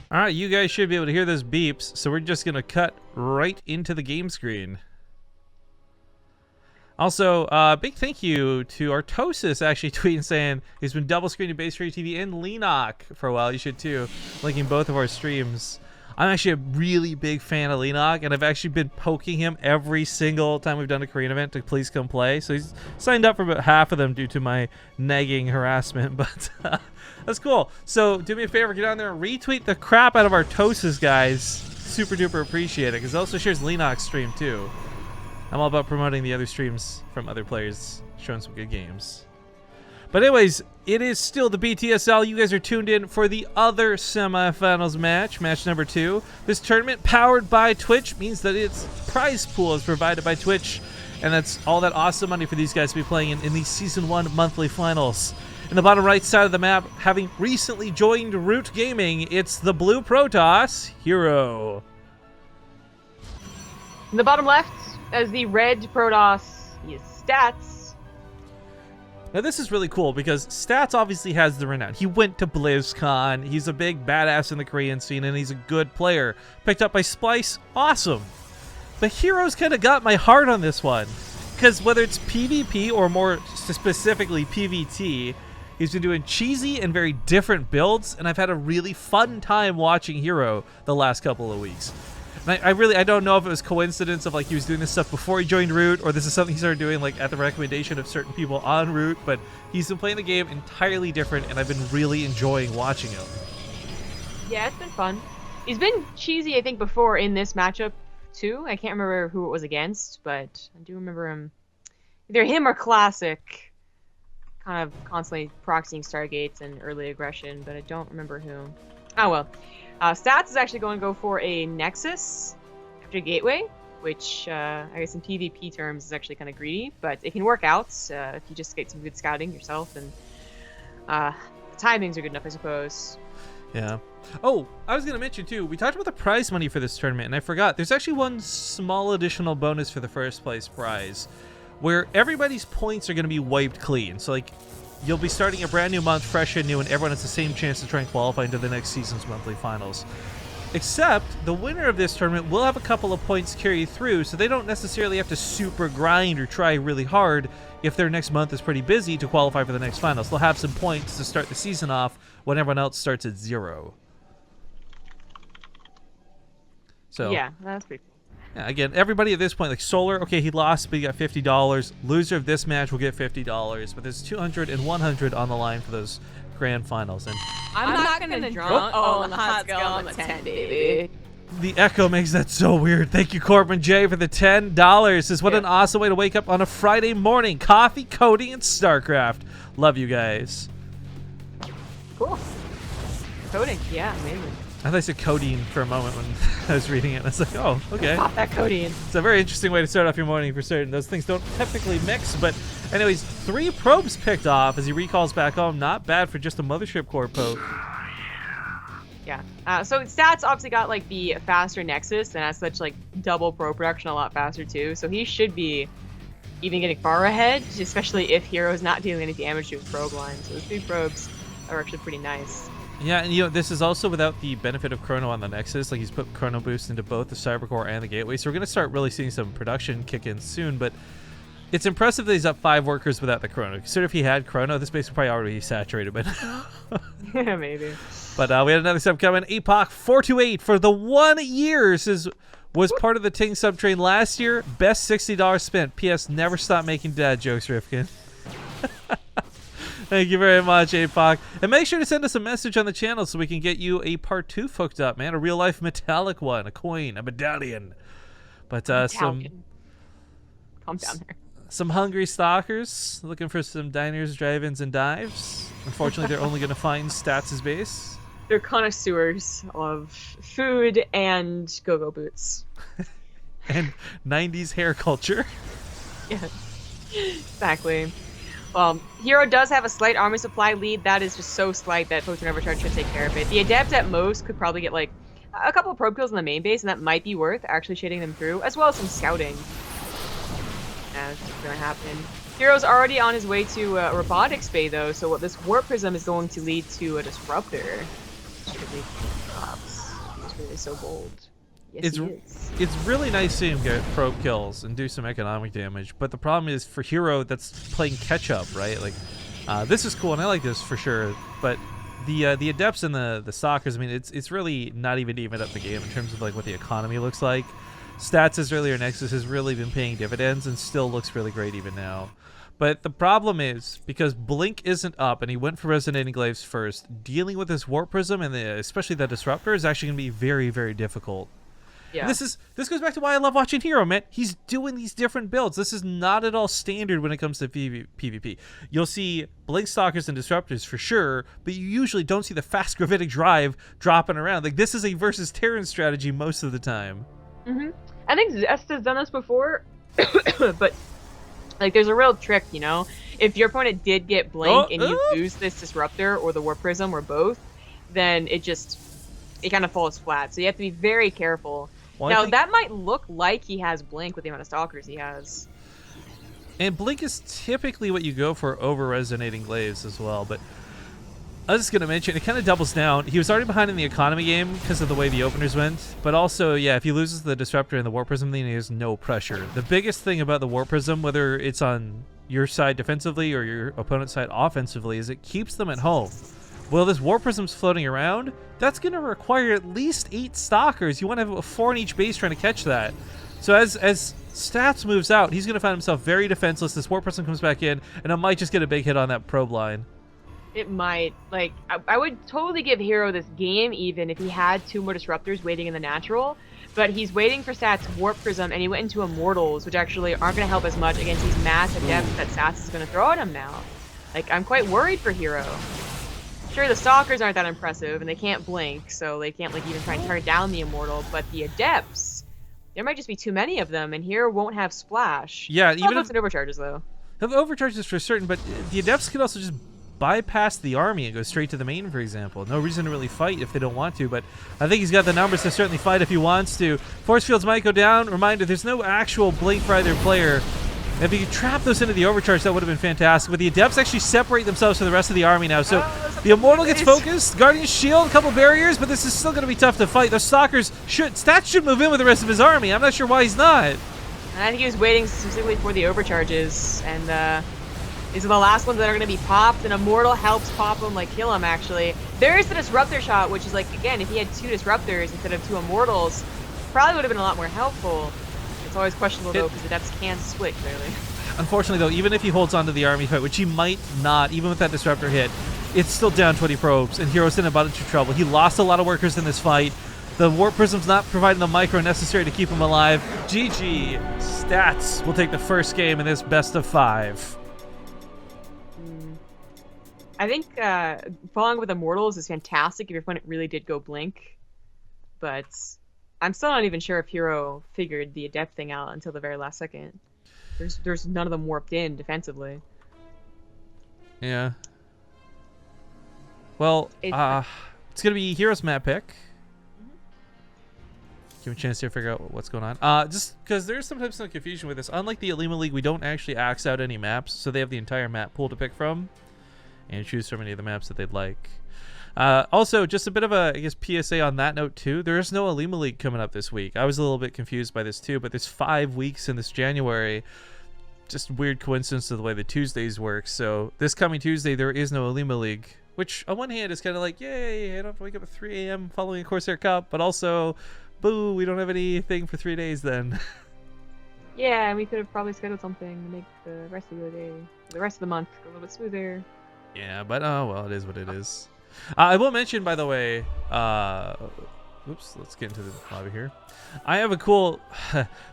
All right, you guys should be able to hear those beeps, so we're just gonna cut right into the game screen. Also, big thank you to Artosis actually tweeting saying he's been double screening BaseTradeTV and Leenock for a while. You should too, linking both of our streams. I'm actually a really big fan of Leenock, and I've actually been poking him every single time we've done a Korean event to please come play. So he's signed up for about half of them due to my nagging harassment, but that's cool. So do me a favor, get on there and retweet the crap out of Artosis, guys. Super duper appreciate it, because it also shares Leenock's stream too. I'm all about promoting the other streams from other players, showing some good games. But anyways, it is still the BTSL. You guys are tuned in for the other semifinals match, match number 2. This tournament, powered by Twitch, means that its prize pool is provided by Twitch, and that's all that awesome money for these guys to be playing in the Season 1 monthly finals. In the bottom right side of the map, having recently joined Root Gaming, it's the blue Protoss, herO. In the bottom left, as the red Protoss, he is Stats. Now this is really cool because Stats obviously has the renown. He went to BlizzCon, he's a big badass in the Korean scene, and he's a good player. Picked up by Splice, awesome. But herO's kind of got my heart on this one. Because whether it's PvP or more specifically PvT, he's been doing cheesy and very different builds, and I've had a really fun time watching herO the last couple of weeks. And I don't know if it was coincidence of like he was doing this stuff before he joined Root, or this is something he started doing like at the recommendation of certain people on Root, but he's been playing the game entirely different, and I've been really enjoying watching him. Yeah, it's been fun. He's been cheesy, I think, before in this matchup too. I can't remember who it was against, but I do remember him. Either him or Classic, kind of constantly proxying Stargates and early aggression, but I don't remember who. Oh well. Stats is actually going to go for a Nexus after Gateway, which I guess in PvP terms is actually kind of greedy, but it can work out if you just get some good scouting yourself, and the timings are good enough, I suppose. Yeah. Oh, I was going to mention too, we talked about the prize money for this tournament, and I forgot. There's actually one small additional bonus for the first place prize, where everybody's points are going to be wiped clean. So like, you'll be starting a brand new month, fresh and new, and everyone has the same chance to try and qualify into the next season's monthly finals. Except, the winner of this tournament will have a couple of points carried through, so they don't necessarily have to super grind or try really hard if their next month is pretty busy to qualify for the next finals. They'll have some points to start the season off when everyone else starts at 0. So Yeah, that's pretty cool. yeah, again, everybody at this point, like Solar, okay, he lost, but he got $50. Loser of this match will get $50, but there's $200 and $100 on the line for those grand finals. And I'm not gonna drunk on the hot scale, I'm a 10, baby. the echo makes that so weird. Thank you, Corbin J, for the $10. Says, what an awesome way to wake up on a Friday morning. Coffee, coding, and StarCraft. Love you guys. Cool. Coding, yeah, amazing. I thought I said codeine for a moment when I was reading it. I was like, oh, okay. Pop that codeine. It's a very interesting way to start off your morning for certain. Those things don't typically mix, but anyways, 3 probes picked off as he recalls back home. Not bad for just a mothership core poke. Yeah. So Stats obviously got like the faster Nexus, and as such, like double probe production a lot faster too. So he should be even getting far ahead, especially if herO is not dealing any damage to his probe line. So those 3 probes are actually pretty nice. Yeah, and you know, this is also without the benefit of Chrono on the Nexus. Like, he's put Chrono Boost into both the Cybercore and the Gateway, so we're going to start really seeing some production kick in soon, but it's impressive that he's up 5 workers without the Chrono. Consider if he had Chrono, this base would probably already be saturated by now. Yeah, maybe. But we had another sub coming, Apoc428 for the 1 year. Says, was part of the Ting sub train last year. Best $60 spent. P.S. Never stop making dad jokes, Rifkin. Thank you very much, Apoc. And make sure to send us a message on the channel so we can get you a part 2 hooked up, man. A real-life metallic one, a coin, a medallion. But Calm down there. some hungry stalkers looking for some diners, drive-ins, and dives. Unfortunately, they're only going to find Stats' base. They're connoisseurs of food and go-go boots. And 90s hair culture. Yeah, exactly. herO does have a slight army supply lead. That is just so slight that Photon Overcharge should take care of it. The Adept at most could probably get like a couple of probe kills in the main base, and that might be worth actually shading them through, as well as some scouting. That's gonna happen. herO's already on his way to Robotics Bay though, so what this Warp Prism is going to lead to a Disruptor. Should lead to drops. It is so bold. Yes, It's he is. it's really nice seeing him get probe kills and do some economic damage, but the problem is for herO that's playing catch up, right? Like, this is cool and I like this for sure, but the adepts and the stalkers, I mean, it's really not even even up the game in terms of like what the economy looks like. Stats as earlier Nexus has really been paying dividends and still looks really great even now. But the problem is, because Blink isn't up and he went for Resonating Glaives first, dealing with this Warp Prism and especially the Disruptor is actually going to be very, very difficult. Yeah. This goes back to why I love watching herO, man. He's doing these different builds. This is not at all standard when it comes to PvP. You'll see Blink Stalkers and Disruptors for sure, but you usually don't see the fast Gravitic Drive dropping around. Like, this is a versus Terran strategy most of the time. I think Zest has done this before, but like there's a real trick, you know? If your opponent did get Blink and you lose this Disruptor or the Warp Prism or both, then it kind of falls flat. So you have to be very careful. Well, now, that might look like he has Blink with the amount of Stalkers he has. And Blink is typically what you go for over Resonating Glaives as well, but I was just going to mention, it kind of doubles down. He was already behind in the economy game because of the way the openers went, but also, yeah, if he loses the Disruptor and the Warp Prism, then he has no pressure. The biggest thing about the Warp Prism, whether it's on your side defensively or your opponent's side offensively, is it keeps them at home. Well, this Warp Prism's floating around, that's going to require at least 8 Stalkers. You want to have 4 in each base trying to catch that. So as Stats moves out, he's going to find himself very defenseless. This Warp Prism comes back in, and it might just get a big hit on that probe line. It might. Like, I would totally give herO this game even if he had 2 more Disruptors waiting in the natural, but he's waiting for Stats' Warp Prism, and he went into Immortals, which actually aren't going to help as much against these massive depths that Stats is going to throw at him now. Like, I'm quite worried for herO. Sure, the Stalkers aren't that impressive, and they can't blink, so they can't, like, even try and turn down the Immortal, but the Adepts, there might just be too many of them, and herO won't have Splash. Yeah, even if... overcharges, though. Have overcharges for certain, but the Adepts could also just bypass the army and go straight to the main, for example. No reason to really fight if they don't want to, but I think he's got the numbers to certainly fight if he wants to. Force fields might go down. Reminder, there's no actual blink for either player. If he could trap those into the overcharge, that would have been fantastic. But the Adepts actually separate themselves from the rest of the army now. So the Immortal gets focused. Guardian's Shield, a couple barriers, but this is still going to be tough to fight. Those Stalkers Stats should move in with the rest of his army. I'm not sure why he's not. And I think he was waiting specifically for the overcharges, and these are the last ones that are going to be popped, and Immortal helps pop them, like kill him actually. There is the Disruptor shot, which is like, again, if he had 2 Disruptors instead of 2 Immortals, probably would have been a lot more helpful. It's always questionable though, because the Adepts can split clearly. Unfortunately though, even if he holds on to the army fight, which he might not, even with that Disruptor hit, it's still down 20 probes, and herO's in a bunch of trouble. He lost a lot of workers in this fight. The Warp Prism's not providing the micro necessary to keep him alive. GG. Stats will take the first game in this best of 5. I think following with Immortals is fantastic if your opponent really did go Blink, but I'm still not even sure if herO figured the Adept thing out until the very last second. There's none of them warped in defensively. Yeah. Well, it's going to be herO's map pick. Give him a chance to figure out what's going on. Just because there's sometimes some confusion with this. Unlike the Alima League, we don't actually axe out any maps, so they have the entire map pool to pick from and choose from any of the maps that they'd like. Also, just a bit of a, I guess, PSA on that note too. There is no Alima League coming up this week. I was a little bit confused by this too, but there's 5 weeks in this January. Just weird coincidence of the way the Tuesdays work. So this coming Tuesday, there is no Alima League, which on one hand is kind of like, yay, I don't have to wake up at 3 a.m. following a Corsair Cup, but also, boo, we don't have anything for 3 days then. Yeah, and we could have probably scheduled something to make the rest of the day, the rest of the month, go a little bit smoother. Yeah, but oh well, it is what it is. I will mention, by the way, oops, let's get into the lobby here. I have a cool.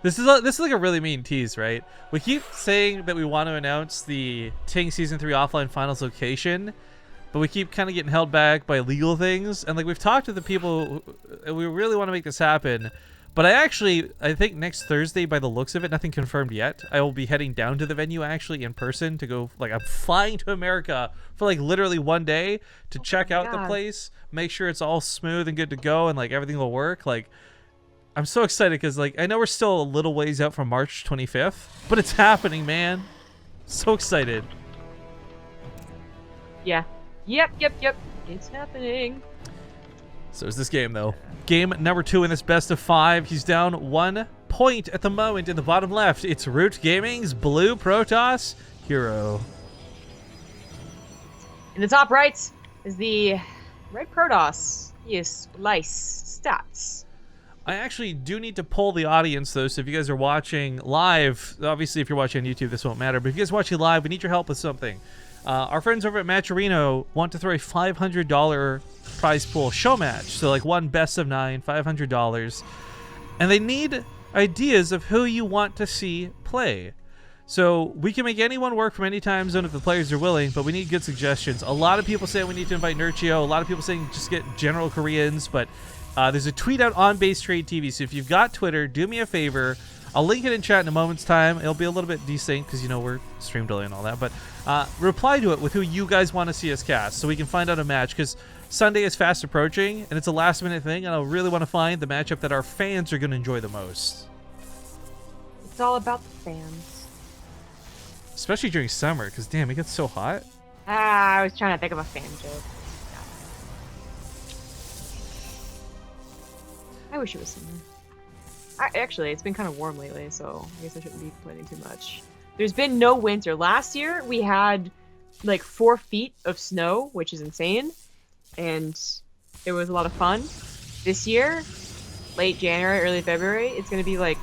This is like a really mean tease, right? We keep saying that we want to announce the Ting Season 3 offline finals location, but we keep kind of getting held back by legal things. And like we've talked to the people, we really want to make this happen. But I think next Thursday, by the looks of it, nothing confirmed yet, I will be heading down to the venue actually in person to go, like, I'm flying to America for like literally 1 day to check out the place, make sure it's all smooth and good to go and like everything will work. Like, I'm so excited because like I know we're still a little ways out from March 25th, but it's happening, man. So excited. Yeah. Yep. It's happening. So is this game, though. Game number 2 in this best of 5. He's down 1 point at the moment in the bottom left. It's Root Gaming's Blue Protoss herO. In the top right is the Red Protoss. He is Splice Stats. I actually do need to poll the audience, though, so if you guys are watching live, obviously if you're watching on YouTube, this won't matter, but if you guys are watching live, we need your help with something. Our friends over at Matcherino want to throw a $500 prize pool show match, so like one best of 9, $500, and they need ideas of who you want to see play. So we can make anyone work from any time zone if the players are willing, but we need good suggestions. A lot of people say we need to invite herO. A lot of people saying just get general Koreans, but there's a tweet out on BaseTradeTV, so if you've got Twitter, do me a favor. I'll link it in chat in a moment's time. It'll be a little bit desynced because, you know, we're stream delay and all that, but reply to it with who you guys want to see us cast so we can find out a match, because Sunday is fast approaching and it's a last-minute thing, and I really want to find the matchup that our fans are going to enjoy the most. It's all about the fans. Especially during summer, because damn, it gets so hot. I was trying to think of a fan joke. I wish it was summer. Actually, it's been kind of warm lately, so I guess I shouldn't be complaining too much. There's been no winter. Last year, we had like 4 feet of snow, which is insane, and it was a lot of fun. This year, late January, early February, it's going to be like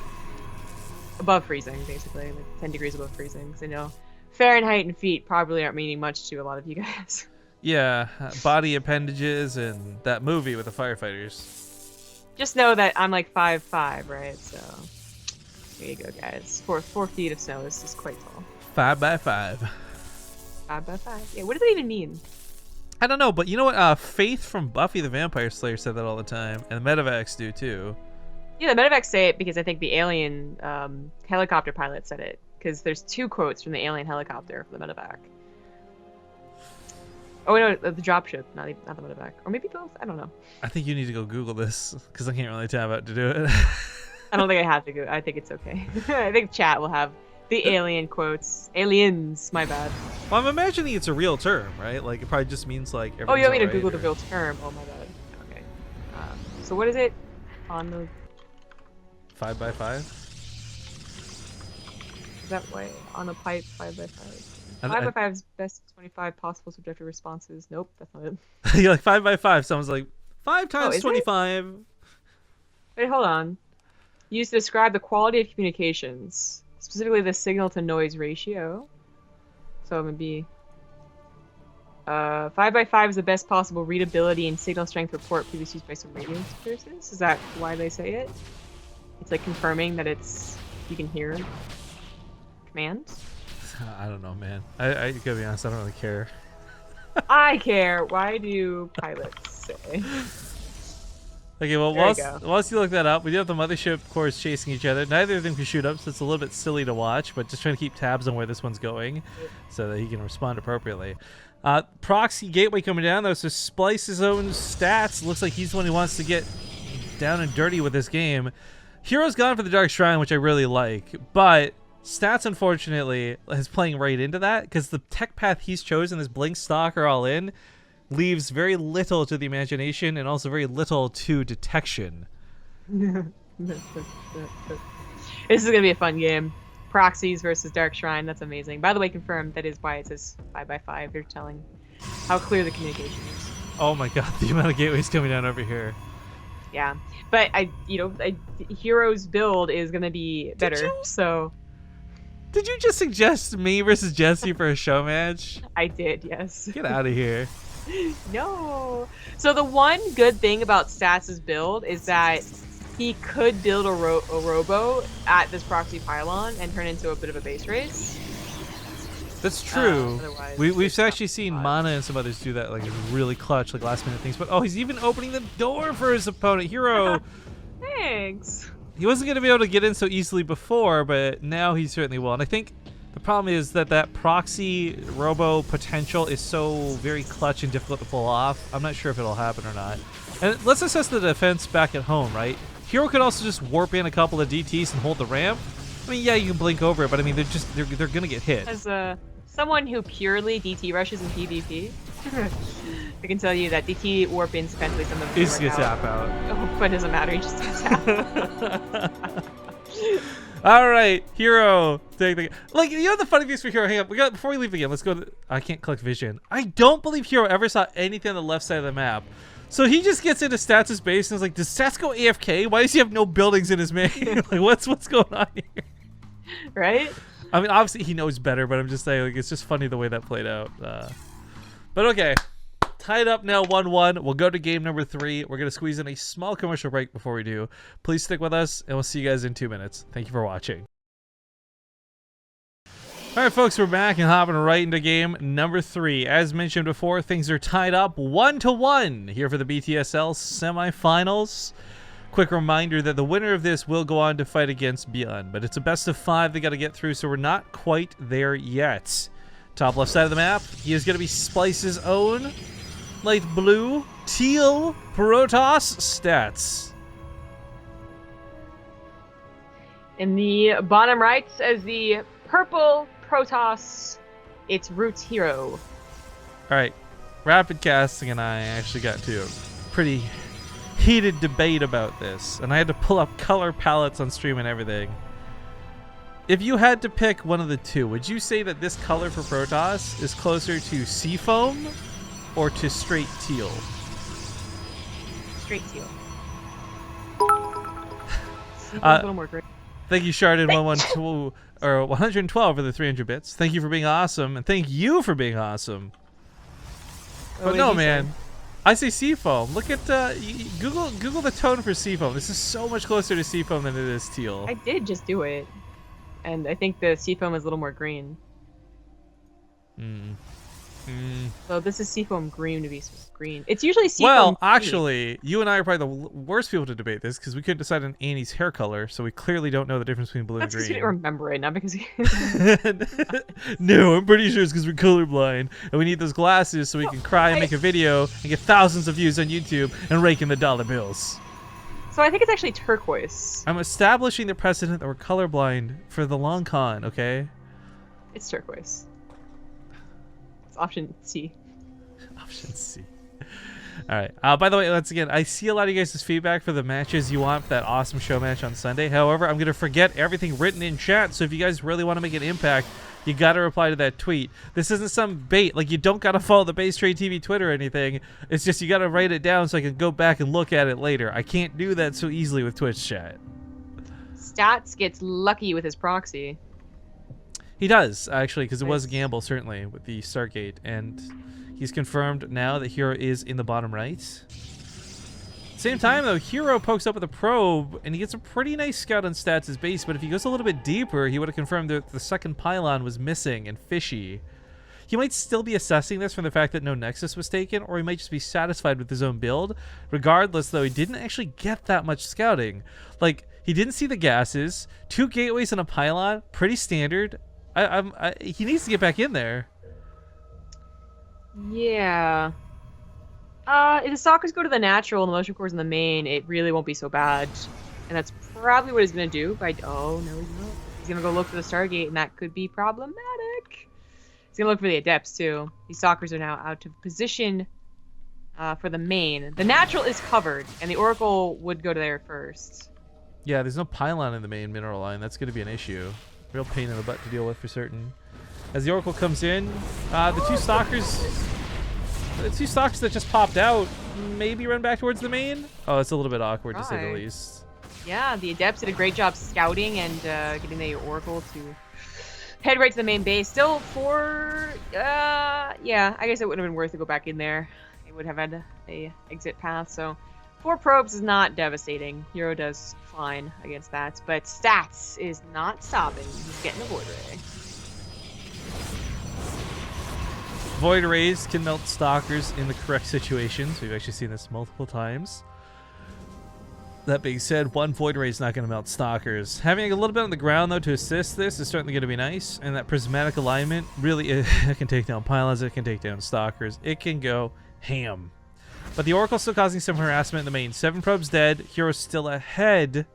above freezing, basically, like 10 degrees above freezing. Because I know Fahrenheit and feet probably aren't meaning much to a lot of you guys. Yeah, body appendages and that movie with the firefighters. Just know that I'm like 5'5", right? So there you go, guys. 4 feet of snow is just quite tall. 5 by 5. 5 by 5. Yeah, what does that even mean? I don't know, but you know what? Faith from Buffy the Vampire Slayer said that all the time, and the Medivacs do too. Yeah, the Medivacs say it because I think the alien helicopter pilot said it, because there's 2 quotes from the alien helicopter for the Medivac. Oh, no, the dropship, not the Medivac. Or maybe both? I don't know. I think you need to go Google this, because I can't really tab out to do it. I don't think I have to go. I think it's okay. I think chat will have the alien quotes. Aliens, my bad. Well, I'm imagining it's a real term, right? Like, it probably just means, like, oh, you want me to right, Google the real term? Oh, my bad. Okay. So what is it on the... 5 by 5? Is that way? On a pipe, 5 by 5. 5 by 5 is best of 25 possible subjective responses. Nope, that's not it. You're like 5 by 5. Someone's like 5 times 25. It? Wait, hold on. Used to describe the quality of communications, specifically the signal to noise ratio. So it would be 5 by 5 is the best possible readability and signal strength report previously used by some radio sources. Is that why they say it? It's like confirming that it's you can hear commands. I don't know, man. I gotta be honest, I don't really care. I care. Why do pilots say? Okay, well, whilst you look that up, we do have the mothership cores chasing each other. Neither of them can shoot up, so it's a little bit silly to watch, but just trying to keep tabs on where this one's going so that he can respond appropriately. Proxy gateway coming down, though, so Splice his own stats. Looks like he's the one who wants to get down and dirty with this game. herO's gone for the Dark Shrine, which I really like, but Stats, unfortunately, is playing right into that, because the tech path he's chosen, this Blink Stalker all in, leaves very little to the imagination and also very little to detection. This is going to be a fun game. Proxies versus Dark Shrine, that's amazing. By the way, confirmed, that is why it says 5 by 5. They're telling how clear the communication is. Oh my god, the amount of gateways coming down over here. Yeah, but herO's build is going to be better, so... Did you just suggest me versus Jesse for a show match? I did, yes. Get out of here. No. So the one good thing about Stats' build is that he could build a robo at this proxy pylon and turn into a bit of a base race. That's true. We've actually seen Mana and some others do that, like really clutch, like last minute things. But oh, he's even opening the door for his opponent, herO. Thanks. He wasn't going to be able to get in so easily before, but now he certainly will. And I think the problem is that proxy robo potential is so very clutch and difficult to pull off. I'm not sure if it'll happen or not. And let's assess the defense back at home, right? herO could also just warp in a couple of DTs and hold the ramp. I mean, yeah, you can blink over it, but I mean, they're going to get hit. As someone who purely DT rushes in PvP, I can tell you that DT warp in eventually some of them He's gonna tap out. Oh, but it doesn't matter. He just tap. All right, herO. Take the you know the funny thing for herO. Hang up. Before we leave the game. Let's go. I can't click vision. I don't believe herO ever saw anything on the left side of the map. So he just gets into Stats' base and is like, does Stats go AFK? Why does he have no buildings in his main? Like, what's going on here? Right? I mean, obviously he knows better, but I'm just saying, like, it's just funny the way that played out. But okay, tied up now 1-1. We'll go to game number 3. We're gonna squeeze in a small commercial break before we do. Please stick with us, and we'll see you guys in 2 minutes. Thank you for watching. All right, folks, we're back and hopping right into game number 3. As mentioned before, things are tied up 1-1 here for the BTSL semifinals. Quick reminder that the winner of this will go on to fight against Beyond, but it's a best of 5 they got to get through, so we're not quite there yet. Top left side of the map, he is going to be Splice's own light blue, teal, Protoss Stats. In the bottom right, as the purple Protoss, it's Roots herO. All right, Rapid Casting and I actually got to a pretty heated debate about this, and I had to pull up color palettes on stream and everything. If you had to pick one of the two, would you say that this color for Protoss is closer to Seafoam or to straight teal? Straight teal. A little more gray. Thank you, Shardon 112 or 112 for the 300 bits. Thank you for being awesome, and thank you for being awesome. But no, man, I say Seafoam. Look at Google the tone for Seafoam. This is so much closer to Seafoam than it is teal. I did just do it, and I think the Seafoam is a little more green. So this is Seafoam green to be green. It's usually Seafoam. Well, green. actually, you and I are probably the worst people to debate this because we couldn't decide on Annie's hair color, so we clearly don't know the difference between blue That's and because green. you didn't remember it, not because you... No, I'm pretty sure it's because we're colorblind, and we need those glasses so we can cry and make a video and get thousands of views on YouTube and rake in the dollar bills. So I think it's actually turquoise. I'm establishing the precedent that we're colorblind for the long con, okay? It's turquoise. It's option C. Option C. All right. By the way, once again, I see a lot of you guys' feedback for the matches you want for that awesome show match on Sunday. However, I'm going to forget everything written in chat, so if you guys really want to make an impact, you got to reply to that tweet. This isn't some bait. Like, you don't got to follow the BaseTradeTV Twitter or anything. It's just you got to write it down so I can go back and look at it later. I can't do that so easily with Twitch chat. Stats gets lucky with his proxy. He does, actually, because it was a Nice. gamble, certainly, with the Stargate. And he's confirmed now that herO is in the bottom right. Same time, though, herO pokes up with a probe, and he gets a pretty nice scout on Stats' base, but if he goes a little bit deeper, he would have confirmed that the second pylon was missing and fishy. He might still be assessing this from the fact that no Nexus was taken, or he might just be satisfied with his own build. Regardless, though, he didn't actually get that much scouting. Like, he didn't see the gases, 2 gateways and a pylon, pretty standard. He needs to get back in there. Yeah. If the stalkers go to the natural and the motion cores in the main, it really won't be so bad. And that's probably what he's going to do. Oh, no, he's not. He's going to go look for the Stargate, and that could be problematic. He's going to look for the Adepts, too. These stalkers are now out of position for the main. The natural is covered, and the Oracle would go to there first. Yeah, there's no pylon in the main mineral line. That's going to be an issue. Real pain in the butt to deal with for certain. As the Oracle comes in, the two stalkers that just popped out maybe run back towards the main. Oh, it's a little bit awkward to say the least. Yeah, the Adepts did a great job scouting and getting the Oracle to head right to the main base. Still yeah, I guess it wouldn't have been worth to go back in there. It would have had a exit path, so 4 probes is not devastating. herO does fine against that, but Stats is not stopping. He's getting a Void Ray. Void Rays can melt stalkers in the correct situations. We've actually seen this multiple times. That being said, 1 Void Ray is not going to melt stalkers. Having a little bit on the ground, though, to assist this is certainly going to be nice. And that prismatic alignment, really, it can take down pylons, it can take down stalkers. It can go ham. But the Oracle's still causing some harassment in the main. 7 probes dead. herO's still ahead.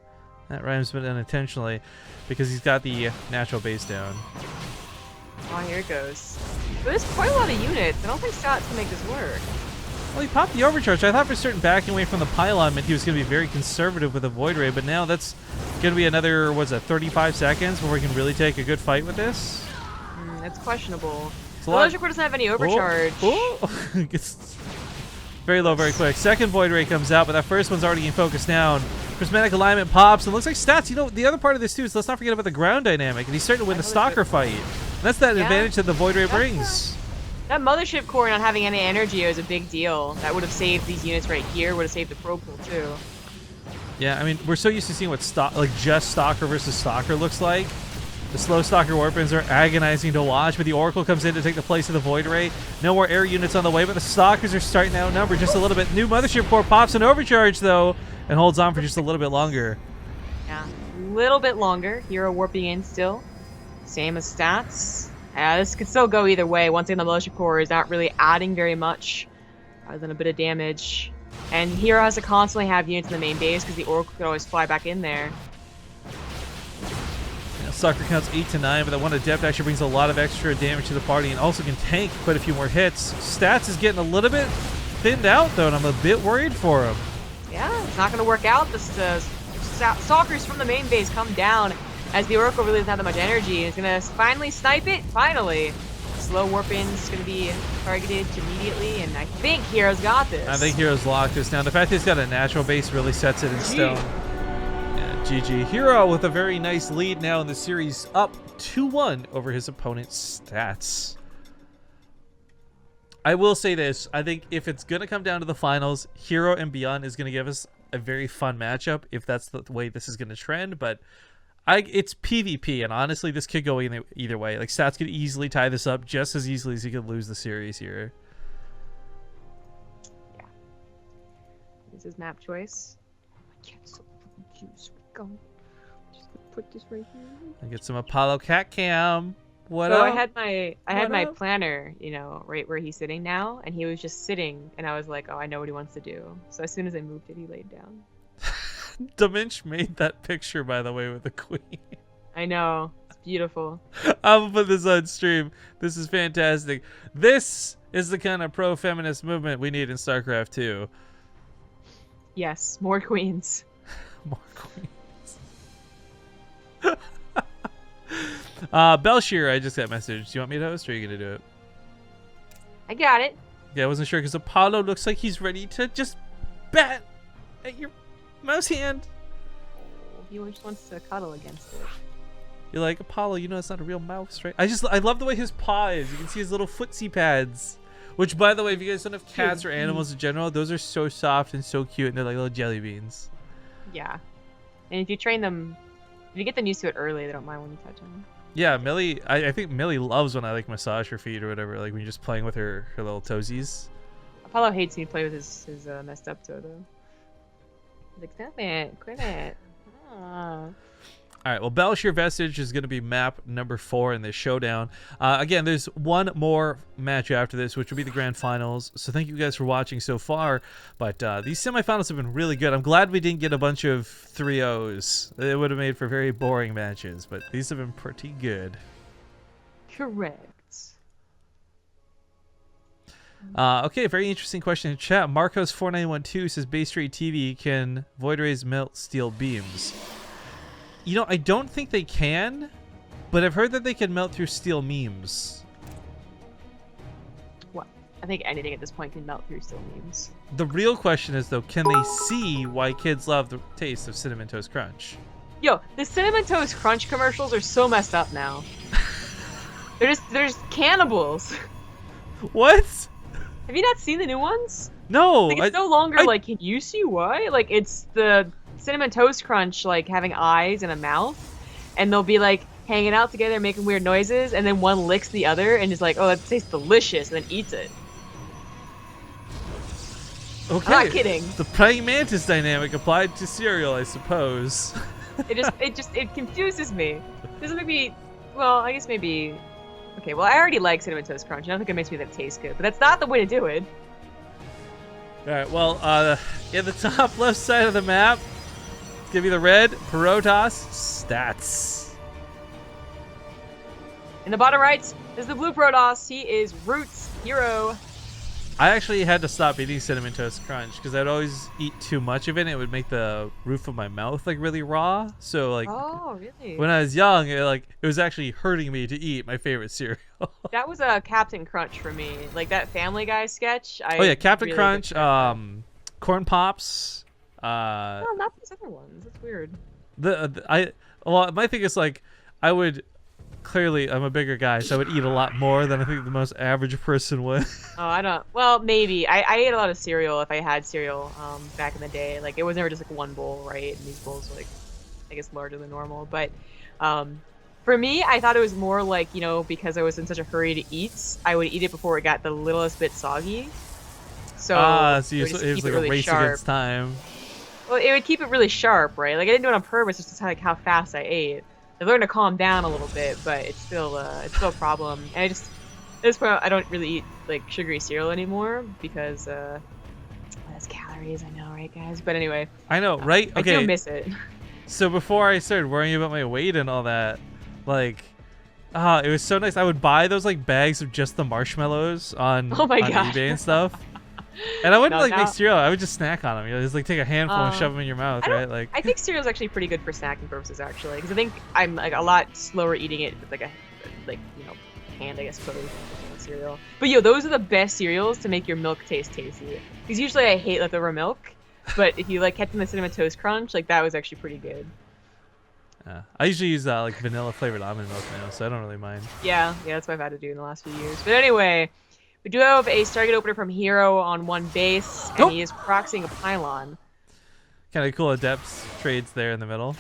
That rhymes, but unintentionally, because he's got the natural base down. Oh, here it goes. But there's quite a lot of units. I don't think Stats can make this work. Well, he popped the overcharge. I thought for certain backing away from the pylon meant he was going to be very conservative with a Void Ray, but now that's going to be another, what's that, 35 seconds before we can really take a good fight with this? That's questionable. The Electric Core doesn't have any overcharge. It's very low, very quick. Second Void Ray comes out, but that first one's already getting focused down. Prismatic Alignment pops, and looks like Stats, you know, the other part of this too is let's not forget about the ground dynamic, and he's starting to win the Stalker fight. And that's that advantage that the Void Ray brings. That Mothership Core not having any energy is a big deal. That would have saved these units right here, would have saved the Pro Pool too. Yeah, I mean, we're so used to seeing what just Stalker versus Stalker looks like. The slow Stalker Warpins are agonizing to watch, but the Oracle comes in to take the place of the Void Ray. No more air units on the way, but the Stalkers are starting to outnumber just a little bit. New Mothership Core pops an overcharge, though, and holds on for just a little bit longer. Yeah, a little bit longer. herO warping in still. Same as Stats. This could still go either way. Once again, the Mothership Core is not really adding very much, other than a bit of damage. And herO has to constantly have units in the main base because the Oracle could always fly back in there. Stalker counts 8 to 9, but that one Adept actually brings a lot of extra damage to the party and also can tank quite a few more hits. Stats is getting a little bit thinned out, though, and I'm a bit worried for him. Yeah, it's not going to work out. The Stalkers from the main base come down as the Oracle really doesn't have that much energy. It's going to finally snipe it. Finally. Slow Warpin is going to be targeted immediately, and I think herO's got this. I think herO's locked this down. The fact that he's got a natural base really sets it in stone. GG. herO with a very nice lead now in the series, up 2-1 over his opponent's Stats. I will say this. I think if it's going to come down to the finals, herO and Beyond is going to give us a very fun matchup if that's the way this is going to trend. But it's PvP, and honestly, this could go either way. Like, Stats could easily tie this up just as easily as he could lose the series here. Yeah. This is map choice. I can't so juice. Just put this right here. I get some Apollo Cat Cam. What so up? I had my planner, you know, right where he's sitting now, and he was just sitting, and I was like, oh, I know what he wants to do. So as soon as I moved it, he laid down. Diminch made that picture, by the way, with the queen. I know. It's beautiful. I'm gonna put this on stream. This is fantastic. This is the kind of pro-feminist movement we need in StarCraft 2. Yes, more queens. More queens. Belshir, I just got messaged. Do you want me to host or are you going to do it? I got it. Yeah, I wasn't sure because Apollo looks like he's ready to just bat at your mouse hand. Oh, he just wants to cuddle against it. You're like, Apollo, you know it's not a real mouse, right? I love the way his paw is. You can see his little footsie pads. Which, by the way, if you guys don't have cats or animals in general, those are so soft and so cute, and they're like little jelly beans. Yeah. And if you train them, if you get them used to it early, they don't mind when you touch them. Yeah, Millie, I think Millie loves when I like massage her feet or whatever, like when you're just playing with her little toesies. Apollo hates me to play with his messed up toe, though. He's like, stop it, quit it. Ah. All right, well, Belshir Vestige is going to be map number 4 in this showdown. Again, there's one more match after this, which will be the grand finals. So thank you guys for watching so far. But these semifinals have been really good. I'm glad we didn't get a bunch of 3-0s. It would have made for very boring matches, but these have been pretty good. Correct. Okay, very interesting question in chat. Marcos4912 says, BaseTradeTV, can Void Rays melt steel beams? You know, I don't think they can, but I've heard that they can melt through steel memes. What? I think anything at this point can melt through steel memes. The real question is, though, can they see why kids love the taste of Cinnamon Toast Crunch? Yo, the Cinnamon Toast Crunch commercials are so messed up now. they're just cannibals. What? Have you not seen the new ones? No. Like, it's no longer like, can you see why? Like, it's the Cinnamon Toast Crunch, like, having eyes and a mouth, and they'll be like hanging out together making weird noises, and then one licks the other and is like, oh, that tastes delicious, and then eats it. Okay. I'm not kidding. The praying mantis dynamic applied to cereal, I suppose. it confuses me. Doesn't make me, well, I guess maybe, okay, well, I already like Cinnamon Toast Crunch. I don't think it makes me that taste good, but that's not the way to do it. All right, well, in the top left side of the map, it's gonna be the red Protoss Stats. In the bottom right, This is the blue Protoss. He is Roots herO. I actually had to stop eating Cinnamon Toast Crunch because I'd always eat too much of it and it would make the roof of my mouth like really raw. So like Oh, really? when I was young, it was actually hurting me to eat my favorite cereal. That was a Captain Crunch for me. Like that Family Guy sketch. Oh yeah, Captain really Crunch, liked that. Corn Pops. No, not these other ones. That's weird. Well, my thing is like I would clearly I'm a bigger guy, so I would eat a lot more than I think the most average person would. Oh, I don't. Well, maybe. I ate a lot of cereal if I had cereal back in the day. Like it was never just like one bowl, right? And these bowls were like, I guess, larger than normal. But for me, I thought it was more like, you know, because I was in such a hurry to eat, I would eat it before it got the littlest bit soggy. So, so it was like really a race sharp. against time. Well, it would keep it really sharp, right? Like I didn't do it on purpose, just to like how fast I ate. I learned to calm down a little bit, but it's still a problem. And at this point, I don't really eat like sugary cereal anymore because that's calories. I know, right, guys? But anyway, I know, right? Okay. I do miss it. So before I started worrying about my weight and all that, like, it was so nice. I would buy those like bags of just the marshmallows on eBay and stuff. And I wouldn't make cereal. I would just snack on them. You know, just like take a handful and shove them in your mouth, right? Like I think cereal is actually pretty good for snacking purposes, actually, because I think I'm like a lot slower eating it with like hand, I guess, put cereal. But those are the best cereals to make your milk taste tasty. Because usually I hate leftover milk, but if you like kept in the Cinnamon Toast Crunch, like that was actually pretty good. I usually use like vanilla flavored almond milk now, so I don't really mind. Yeah, that's what I've had to do in the last few years. But anyway. We do have a Stargate opener from herO on one base, and he is proxying a pylon. Kind of cool adepts trades there in the middle.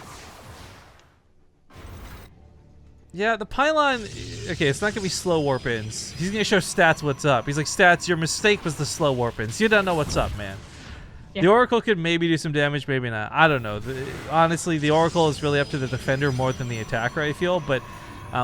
Yeah, the pylon, okay, it's not going to be slow warp-ins. He's going to show Stats what's up. He's like, Stats, your mistake was the slow warp-ins. You don't know what's up, man. Yeah. The Oracle could maybe do some damage, maybe not. I don't know. Honestly, the Oracle is really up to the defender more than the attacker, I feel, but...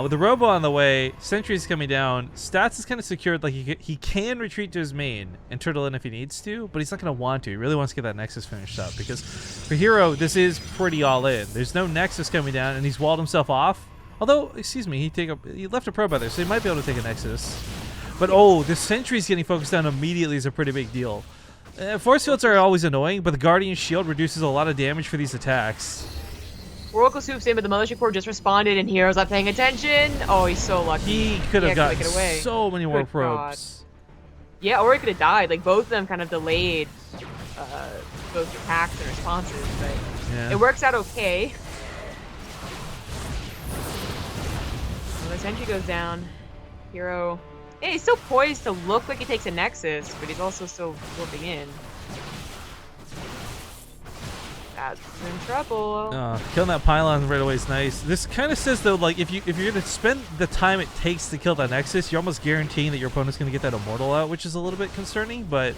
with the Robo on the way, Sentry's coming down, Stats is kind of secured. Like he can retreat to his main and turtle in if he needs to, but he's not going to want to. He really wants to get that Nexus finished up because for herO, this is pretty all in. There's no Nexus coming down, and he's walled himself off. Although, excuse me, he left a probe out there, so he might be able to take a Nexus. But the Sentry's getting focused down immediately is a pretty big deal. Force fields are always annoying, but the Guardian Shield reduces a lot of damage for these attacks. Oracle swoops in, but the Mothership Core just responded, and herO's not paying attention. Oh, he's so lucky. He could have gotten so many more probes. God. Yeah, or he could have died. Like, both of them kind of delayed both attacks and responses, but it works out okay. Well, the Sentry goes down. herO... Yeah, he's still poised to look like he takes a Nexus, but he's also still flipping in. That's in trouble. Killing that pylon right away is nice. This kind of says though, like if you're gonna spend the time it takes to kill that Nexus, you're almost guaranteeing that your opponent's gonna get that Immortal out, which is a little bit concerning. But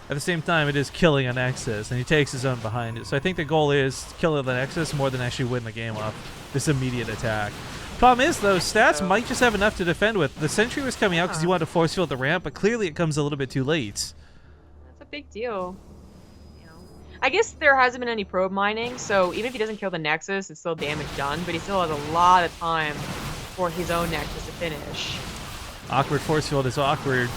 at the same time, it is killing a Nexus, and he takes his own behind it. So I think the goal is to kill the Nexus more than actually win the game off this immediate attack. Problem is though, Stats might just have enough to defend with. The Sentry was coming out because he wanted to force field the ramp, but clearly it comes a little bit too late. That's a big deal. I guess there hasn't been any probe mining, so even if he doesn't kill the Nexus, it's still damage done, but he still has a lot of time for his own Nexus to finish. Awkward force field is awkward.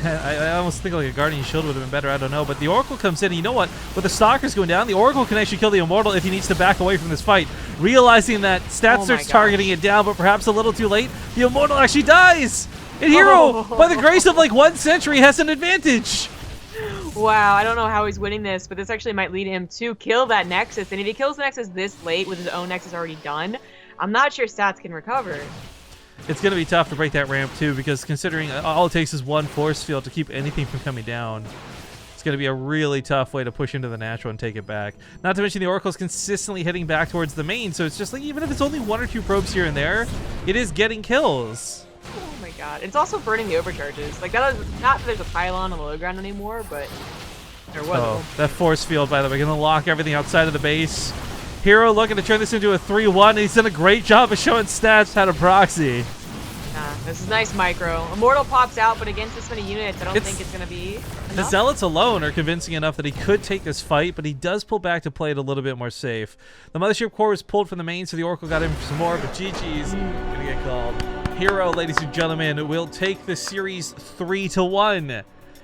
I almost think like a Guardian Shield would have been better, I don't know. But the Oracle comes in, and you know what? With the Stalkers going down, the Oracle can actually kill the Immortal if he needs to back away from this fight. Realizing that Stats starts targeting it down, but perhaps a little too late, the Immortal actually dies! And herO, by the grace of like 1 century, has an advantage! Wow, I don't know how he's winning this, but this actually might lead him to kill that Nexus. And if he kills the Nexus this late with his own Nexus already done, I'm not sure Stats can recover. It's going to be tough to break that ramp too, because considering all it takes is 1 force field to keep anything from coming down, it's going to be a really tough way to push into the natural and take it back. Not to mention the Oracle's consistently heading back towards the main, so it's just like even if it's only 1 or 2 probes here and there, it is getting kills. Oh my god. It's also burning the overcharges. Like, that is, not that there's a pylon on the low ground anymore, but there was. Oh, that force field, by the way, going to lock everything outside of the base. herO looking to turn this into a 3-1, and he's done a great job of showing Stats how to proxy. This is nice micro. Immortal pops out, but against this many units, I don't think it's going to be enough. The Zealots alone are convincing enough that he could take this fight, but he does pull back to play it a little bit more safe. The Mothership Core was pulled from the main, so the Oracle got in for some more, but GG's going to get called. herO, ladies and gentlemen, will take the series 3-1.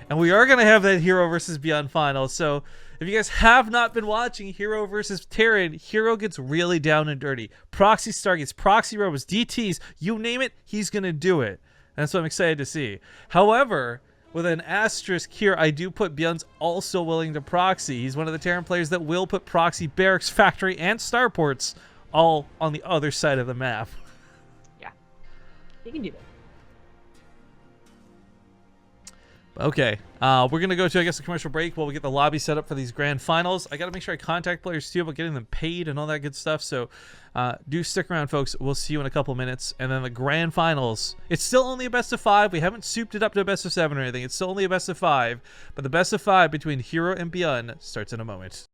And we are going to have that herO versus Beyond final. So if you guys have not been watching herO versus Terran, herO gets really down and dirty. Proxy targets, proxy robots, DTs, you name it, he's going to do it. That's what I'm excited to see. However, with an asterisk here, I do put Beyond's also willing to proxy. He's one of the Terran players that will put proxy barracks, factory, and starports all on the other side of the map. Yeah, he can do that. Okay, we're going to go to, I guess, a commercial break while we get the lobby set up for these grand finals. I got to make sure I contact players, too, about getting them paid and all that good stuff. So do stick around, folks. We'll see you in a couple minutes. And then the grand finals. It's still only a best of 5. We haven't souped it up to a best of 7 or anything. It's still only a best of 5. But the best of 5 between herO and Beyond starts in a moment.